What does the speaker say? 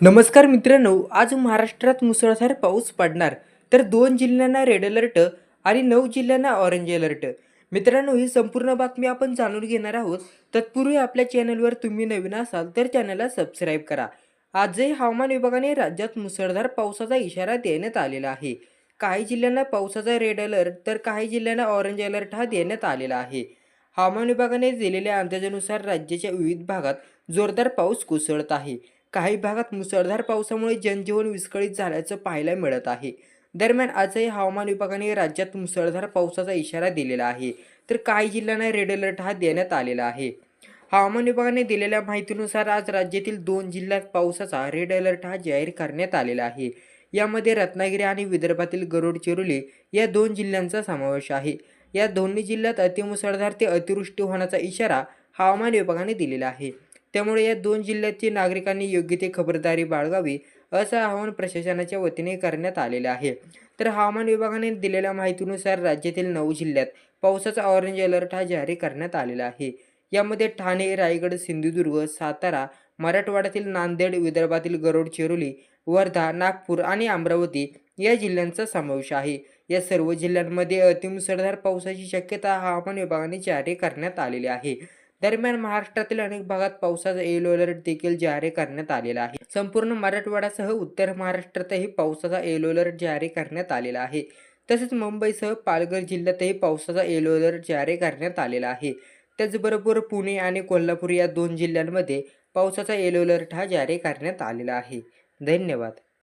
नमस्कार मित्रांनो, आज महाराष्ट्रात मुसळधार पाऊस पडणार. तर 2 जिल्ह्यांना रेड अलर्ट आणि 9 जिल्ह्यांना ऑरेंज अलर्ट. मित्रांनो, ही संपूर्ण बातमी आपण जाणून घेणार आहोत. तत्पूर्वी आपल्या चॅनलवर तुम्ही नवीन असाल तर चॅनलला सबस्क्राईब करा. आजही हवामान विभागाने राज्यात मुसळधार पावसाचा इशारा देण्यात आलेला आहे. काही जिल्ह्यांना पावसाचा रेड अलर्ट तर काही जिल्ह्यांना ऑरेंज अलर्ट हा देण्यात आलेला आहे. हवामान विभागाने दिलेल्या अंदाजानुसार राज्याच्या विविध भागात जोरदार पाऊस कोसळत आहे. काही भागात मुसळधार पावसामुळे जनजीवन विस्कळीत झाल्याचं पाहायला मिळत आहे. दरम्यान आजही हवामान विभागाने राज्यात मुसळधार पावसाचा इशारा दिलेला आहे. तर काही जिल्ह्यांना रेड अलर्ट हा देण्यात आलेला आहे. हवामान विभागाने दिलेल्या माहितीनुसार आज राज्यातील 2 जिल्ह्यात पावसाचा रेड अलर्ट हा जाहीर करण्यात आलेला आहे. यामध्ये रत्नागिरी आणि विदर्भातील गडचिरोली या 2 जिल्ह्यांचा समावेश आहे. या दोन्ही जिल्ह्यात अतिमुसळधार ते अतिवृष्टी होण्याचा इशारा हवामान विभागाने दिलेला आहे. त्यामुळे या 2 जिल्ह्यातील नागरिकांनी योग्य ती खबरदारी बाळगावी असं आवाहन प्रशासनाच्या वतीने करण्यात आलेले आहे. तर हवामान विभागाने दिलेल्या माहितीनुसार राज्यातील 9 जिल्ह्यात पावसाचा ऑरेंज अलर्ट हा जारी करण्यात आलेला आहे. यामध्ये ठाणे, रायगड, सिंधुदुर्ग, सातारा, मराठवाड्यातील नांदेड, विदर्भातील गडचिरोली, वर्धा, नागपूर आणि अमरावती या जिल्ह्यांचा समावेश आहे. या सर्व जिल्ह्यांमध्ये अतिमुसळधार पावसाची शक्यता हवामान विभागाने जारी करण्यात आलेली आहे. दरम्यान महाराष्ट्रातील अनेक भागात पावसाचा येलो अलर्ट देखील जारी करण्यात आलेला आहे. संपूर्ण मराठवाड्यासह उत्तर महाराष्ट्रातही पावसाचा येलो अलर्ट जारी करण्यात आलेला आहे. तसेच मुंबईसह पालघर जिल्ह्यातही पावसाचा येलो अलर्ट जारी करण्यात आलेला आहे. त्याचबरोबर पुणे आणि कोल्हापूर या 2 जिल्ह्यांमध्ये पावसाचा येलो अलर्ट हा जारी करण्यात आलेला आहे. धन्यवाद.